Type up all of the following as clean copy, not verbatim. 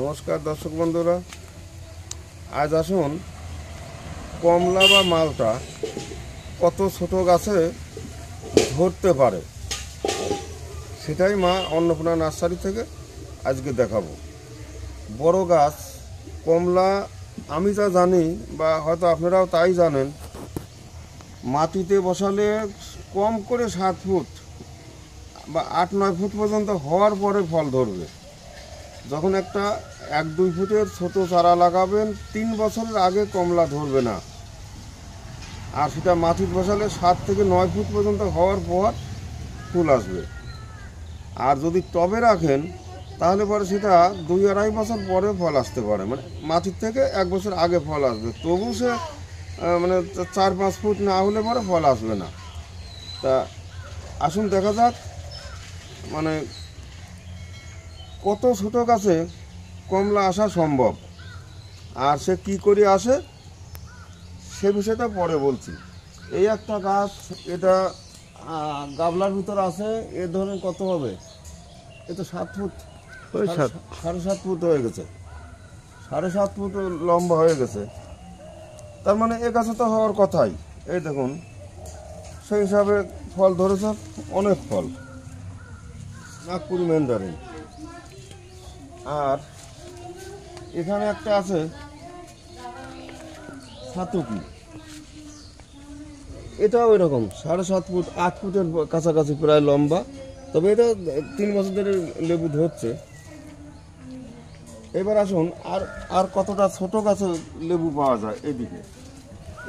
নমস্কার দর্শক বন্ধুরা, আজ আসুন কমলা বা মালটা কত ছোট গাছে ধরতে পারে সেটাই মা অন্নপূর্ণা নার্সারি থেকে আজকে দেখাবো। বড় গাছ কমলা আমি যা জানি বা হয়তো আপনারাও তাই জানেন, মাটিতে বসালে কম করে 7 ফুট বা 8-9 ফুট পর্যন্ত হওয়ার পরে ফল ধরবে। যখন একটা 1-2 ফুটের ছোট চারা লাগাবেন 3 বছরের আগে কমলা ধরবে না, আর সেটা মাটিতে বসালে 7 থেকে 9 ফুট পর্যন্ত হওয়ার পর ফুল আসবে। আর যদি টবে রাখেন তাহলে পরে সেটা 2-2.5 বছর পরে ফল আসতে পারে, মানে মাটির থেকে 1 বছর আগে ফল আসবে, তবু সে মানে 4-5 ফুট না হলে পরে ফল আসবে না। তা আসুন দেখা যাক মানে কত ছোট গাছে কমলা আসা সম্ভব, আর সে কি করে আসে সে বিষয়টা পরে বলছি। এই একটা গাছ, এটা গাবলার ভিতর আছে, এর ধরুন কত হবে, এ তো 7 ফুট, 7.5 ফুট হয়ে গেছে, 7.5 ফুট লম্বা হয়ে গেছে। তার মানে এ গাছে তো হওয়ার কথাই। এই দেখুন সেই হিসাবে ফল ধরেছে, অনেক ফল, নাগপুরি ম্যান্ডারিন। আর এখানে একটা আছে সাতকি, এটাও এরকম 7.5 ফুট 8 ফুটের কাছাকাছি প্রায় লম্বা, তবে এটা 3 বছর ধরে লেবু ধরছে। এবার আসুন আর কতটা ছোট গাছে লেবু পাওয়া যায়। এইদিকে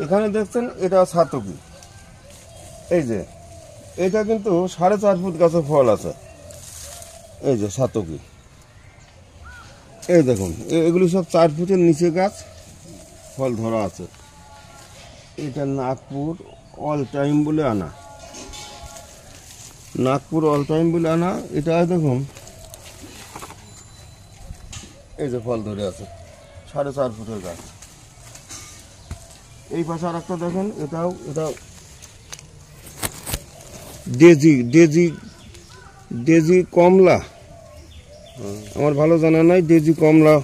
এখানে দেখছেন এটা সাতকি, এই যে এটা কিন্তু 4.5 ফুট গাছে ফল আছে, এই যে সাতকি, এই দেখুন এগুলি সব 4 ফুটের নিচে গাছ, ফল ধরা আছে। এটা নাগপুর অল টাইম বলে আনা, নাগপুর অল টাইম বলে আনা। এটা দেখুন এই যে ফল ধরে আছে, 4.5 ফুটের গাছ। এই পাশে আর একটা দেখেন, এটাও ডেজি কমলা, আমার ভালো জানা নাই। ডেজি কমলা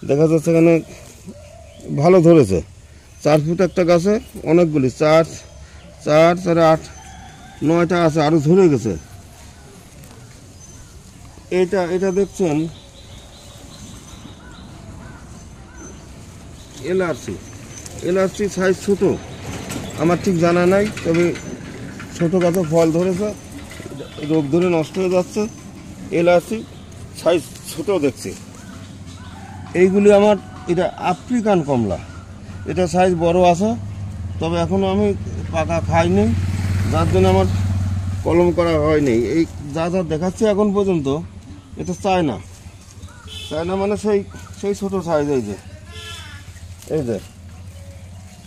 দেখা যাচ্ছে এখানে ভালো ধরেছে, 4 ফুট একটা গাছে অনেকগুলি, 4, 8, 9টা আছে, আরো ধরে গেছে। এটা দেখছেন এলআরসি সাইজ ছোট, আমার ঠিক জানা নাই, তবে ছোট গাছে ফল ধরেছে, রোগ ধরে নষ্ট হয়ে যাচ্ছে। এলআরসি সাইজ ছোট দেখছি। এইগুলি আমার, এটা আফ্রিকান কমলা, এটা সাইজ বড় আছে, তবে এখনও আমি পাকা খাইনি, যার জন্য আমার কলম করা হয়নি। এই যা দেখাচ্ছি এখন পর্যন্ত এটা চায়না মানে সেই ছোট সাইজ। এই যে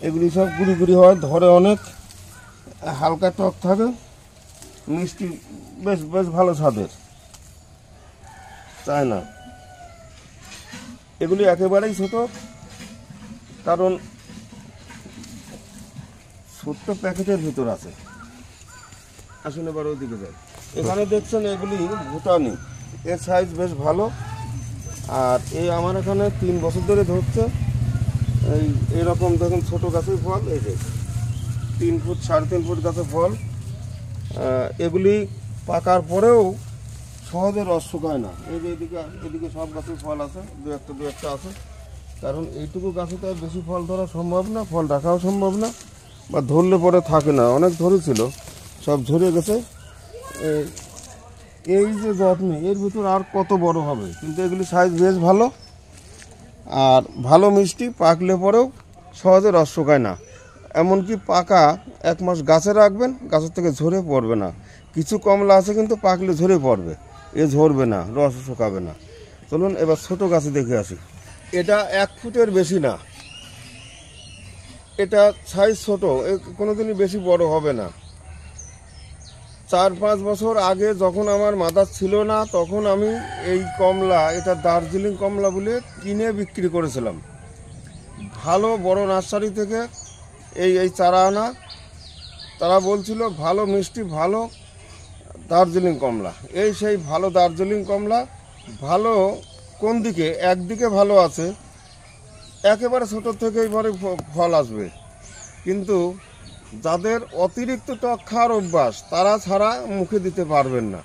এগুলি সব গুড়ি হয়, ধরে অনেক, হালকা টক থাকে, মিষ্টি, বেশ ভালো স্বাদের, চায়না। এগুলি একেবারেই ছোট, কারণ ছোট্ট প্যাকেটের ভিতর আছে। আসুন এবার ওইদিকে যাই। এখানে দেখছেন এগুলি ভুটানি, এর সাইজ বেশ ভালো। আর এই আমার এখানে 3 বছর ধরে ধরছে। এইরকম দেখুন ছোট গাছের ফল, এই যে 3 ফুট 3.5 ফুট গাছের ফল। এগুলি পাকার পরেও সহজে রস শুকায় না। এই যে এদিকে সব গাছের ফল আছে, দু একটা আছে, কারণ এইটুকু গাছে তো আর বেশি ফল ধরা সম্ভব না, ফল রাখাও সম্ভব না, বা ধরলে পরে থাকে না। অনেক ধরেছিল, সব ঝরে গেছে। এই যে যত্নে এর ভিতর আর কত বড় হবে, কিন্তু এগুলি সাইজ বেশ ভালো আর ভালো মিষ্টি, পাকলে পরেও সহজে রস শুকায় না। এমনকি পাকা 1 মাস গাছে রাখবেন, গাছের থেকে ঝরে পড়বে না। কিছু কমলা আছে কিন্তু পাকলে ঝরে পড়বে, এ ঝরবে না, রস শুকাবে না। চলুন এবার ছোট গাছে দেখে আসি। এটা 1 ফুটের বেশি না, এটা সাইজ ছোট, কোনোদিনই বেশি বড় হবে না। 4-5 বছর আগে যখন আমার মাদার ছিল না, তখন আমি এই কমলা, এটা দার্জিলিং কমলা বলে কিনে বিক্রি করেছিলাম। ভালো বড় নার্সারি থেকে এই চারা আনা, তারা বলছিল ভালো মিষ্টি, ভালো দার্জিলিং কমলা। সেই ভালো দার্জিলিং কমলা, ভালো কোন দিকে, একদিকে ভালো আছে, একেবারে ছোটো থেকেই পরে ফল আসবে, কিন্তু যাদের অতিরিক্ত টক খাওয়ার অভ্যাস তারা ছাড়া মুখে দিতে পারবেন না।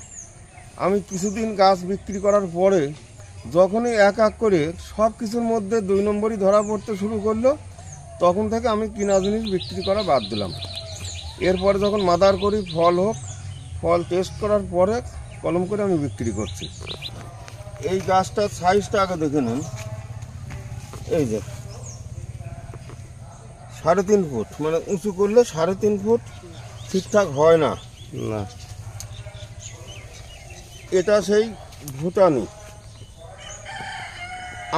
আমি কিছুদিন গাছ বিক্রি করার পরে যখনই এক এক করে সব কিছুর মধ্যে 2 নম্বরই ধরা পড়তে শুরু করলো, তখন থেকে আমি কিনা জিনিস বিক্রি করা বাদ দিলাম। এরপরে যখন মাদার করি, ফল হোক, ফল টেস্ট করার পরে কলম করে আমি বিক্রি করছি। এই গাছটার সাইজটা আগে দেখে নিন। এই যে 3.5 ফুট, মানে উঁচু করলে 3.5 ফুট ঠিকঠাক হয় না। না, এটা সেই ভুটানি।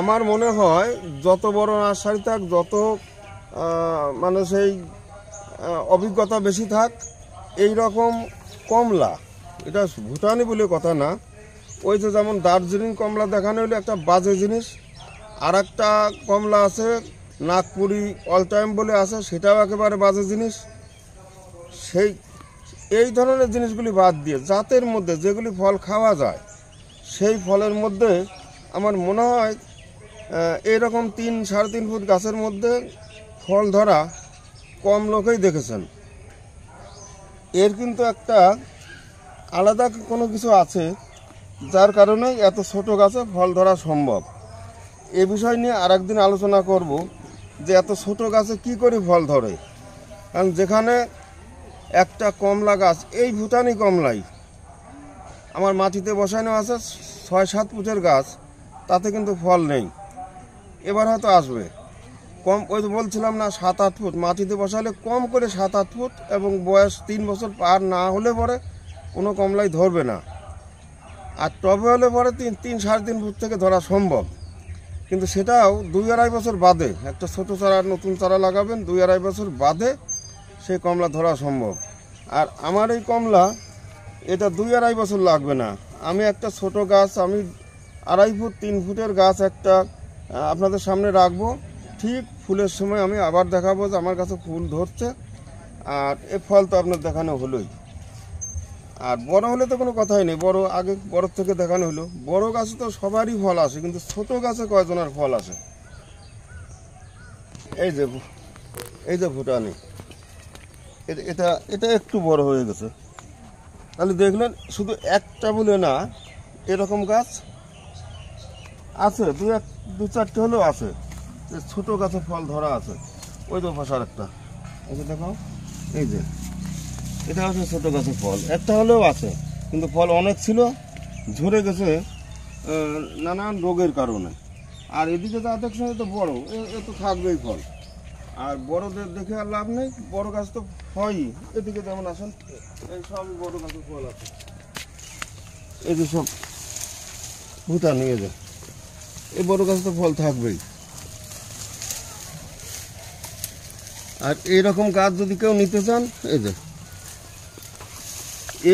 আমার মনে হয় যত বড় নার্সারি থাক, যত মানে সেই অভিজ্ঞতা বেশি থাক, এই রকম কমলা, এটা ভুটানি বলে কথা না। ওই যে যেমন দার্জিলিং কমলা দেখানো হলো একটা বাজে জিনিস, আর একটা কমলা আছে নাগপুরি অল টাইম বলে আছে, সেটাও একেবারে বাজে জিনিস। এই ধরনের জিনিসগুলি বাদ দিয়ে জাতের মধ্যে যেগুলি ফল খাওয়া যায়, সেই ফলের মধ্যে আমার মনে হয় এইরকম 3-3.5 ফুট গাছের মধ্যে ফল ধরা কম লোকেই দেখেছেন। এর কিন্তু একটা আলাদা কোনো কিছু আছে, যার কারণে এত ছোট গাছে ফল ধরা সম্ভব। এ বিষয় নিয়ে আরেকদিন আলোচনা করব যে এত ছোট গাছে কি করে ফল ধরে। কারণ যেখানে একটা কমলা গাছ, এই ভুটানি কমলাই আমার মাটিতে বসানো আছে 6-7 ফুটের গাছ, তাতে কিন্তু ফল নেই। এবার হয়তো আসবে কম, ওই তো বলছিলাম না 7-8 ফুট মাটিতে বসালে কম করে 7-8 ফুট, এবং বয়স 3 বছর পার না হলে পরে কোনো কমলাই ধরবে না। আর টবে হলে পরে 3-3.5 ফুট থেকে ধরা সম্ভব, কিন্তু সেটাও 2-2.5 বছর বাদে। একটা ছোটো চারা, নতুন চারা লাগাবেন, 2-2.5 বছর বাদে সেই কমলা ধরা সম্ভব। আর আমার এই কমলা, এটা 2-2.5 বছর লাগবে না। আমি একটা ছোট গাছ, আমি 2.5 ফুট 3 ফুটের গাছ একটা আপনাদের সামনে রাখবো, ঠিক ফুলের সময় আমি আবার দেখাবো যে আমার কাছে ফুল ধরছে। আর এ ফল তো আপনার দেখানো হলোই। আর বড় হলে তো কোনো কথাই নেই, বড় আগে বড় থেকে দেখানো হলো। বড় গাছে তো সবারই ফল আসে, কিন্তু ছোট গাছে কয়জনের ফল আসে। এই যে ভুটানি, এটা এটা একটু বড় হয়ে গেছে। তাহলে দেখলেন, শুধু একটা বলে না, এরকম গাছ আছে 2-4টে হলেও আছে, ছোট গাছে ফল ধরা আছে। ওই তো ভাষার একটা, এই যে দেখো, এই যে এটা হচ্ছে ছোট গাছের ফল, একটা হলেও আছে, কিন্তু ফল অনেক ছিল, ঝরে গেছে নানান রোগের কারণে। আর এদিকে যা দেখছেন তো বড়, এ তো থাকবেই ফল। আর বড়দের দেখে আর লাভ নেই, বড় গাছ তো হয়ই। এদিকে যেমন আসেন, এই সবই বড় গাছের ফল আছে। এই যে সব ভুটান নিয়ে যায়, এই বড় গাছ তো ফল থাকবেই। আর এইরকম গাছ যদি কেউ নিতে চান, এই যে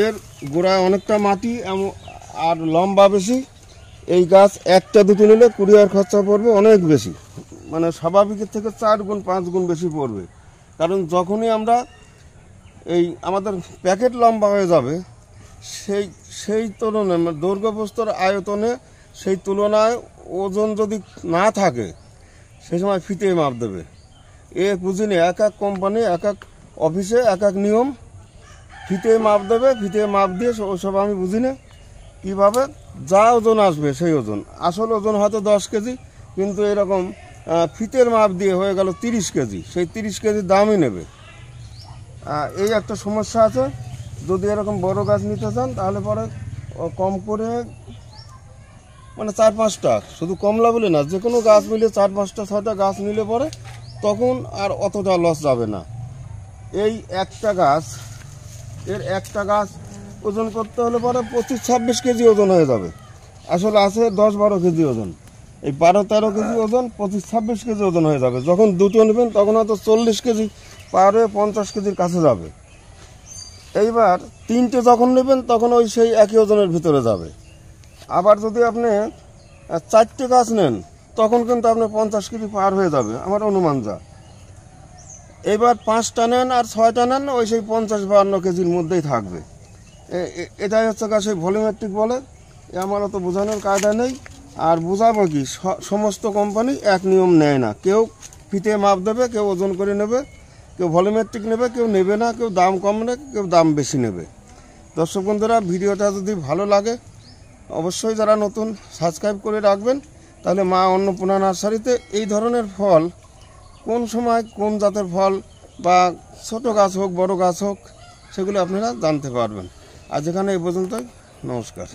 এর গোড়ায় অনেকটা মাটি আর লম্বা বেশি। এই গাছ একটা দুটো নিলে কুরিয়ার খরচা পড়বে অনেক বেশি, মানে স্বাভাবিকের থেকে 4 গুণ 5 গুণ বেশি পড়বে। কারণ যখনই আমরা এই আমাদের প্যাকেট লম্বা হয়ে যাবে, সেই তুলনায় দৈর্ঘ্য প্রস্থর আয়তনে সেই তুলনায় ওজন যদি না থাকে, সেই সময় ফিতে মাপ দেবে। বুঝিনি, এক এক কোম্পানি, এক এক অফিসে এক এক নিয়ম, ফিতে মাপ দেবে। ফিতে মাপ দিয়ে ওইসব আমি বুঝি না কীভাবে, যা ওজন আসবে সেই ওজন। আসল ওজন হয়তো 10 কেজি, কিন্তু এরকম ফিতের মাপ দিয়ে হয়ে গেল 30 কেজি, সেই 30 কেজির দামই নেবে। এই একটা সমস্যা আছে। যদি এরকম বড় গাছ নিতে চান, তাহলে পরে কম করে, মানে 4-5টা, শুধু কমলা বলে না, যে কোনো গাছ মিলে 4-5টা-6টা গাছ নিলে পরে তখন আর অতটা লস যাবে না। এই একটা গাছ, এর একটা গাছ ওজন করতে হলে পরে 25-26 কেজি ওজন হয়ে যাবে। আসলে আছে 10-12 কেজি ওজন। এই 12-13 কেজি ওজন, 25-26 কেজি ওজন হয়ে যাবে। যখন দুটো নেবেন তখন হয়তো 40 কেজি পার হয়ে 50 কেজির কাছে যাবে। এইবার 3টে যখন নেবেন তখন ওই সেই একই ওজনের ভিতরে যাবে। আবার যদি আপনি 4টে গাছ নেন, তখন কিন্তু আপনার 50 কেজি পার হয়ে যাবে, আমার অনুমান যা। এবার 5টা নেন আর 6টা নেন, ওই সেই 50-52 কেজির মধ্যেই থাকবে। এটাই হচ্ছে সেই ভলিউমেট্রিক বলে। আমার অত বোঝানোর কায়দা নেই। আর বোঝাবো কি, সমস্ত কোম্পানি এক নিয়ম নেয় না। কেউ ফিতে মাপ দেবে, কেউ ওজন করে নেবে, কেউ ভলিউমেট্রিক নেবে, কেউ নেবে না, কেউ দাম কম নেবে, কেউ দাম বেশি নেবে। দর্শক বন্ধুরা, ভিডিওটা যদি ভালো লাগে অবশ্যই যারা নতুন সাবস্ক্রাইব করে রাখবেন, তাহলে মা অন্নপূর্ণা নার্সারিতে এই ধরনের ফল কোন সময় কোন জাতের ফল বা ছোট গাছ হোক বড় গাছ হোক সেগুলো আপনারা জানতে পারবেন। আজ এখানে এই পর্যন্তই, নমস্কার।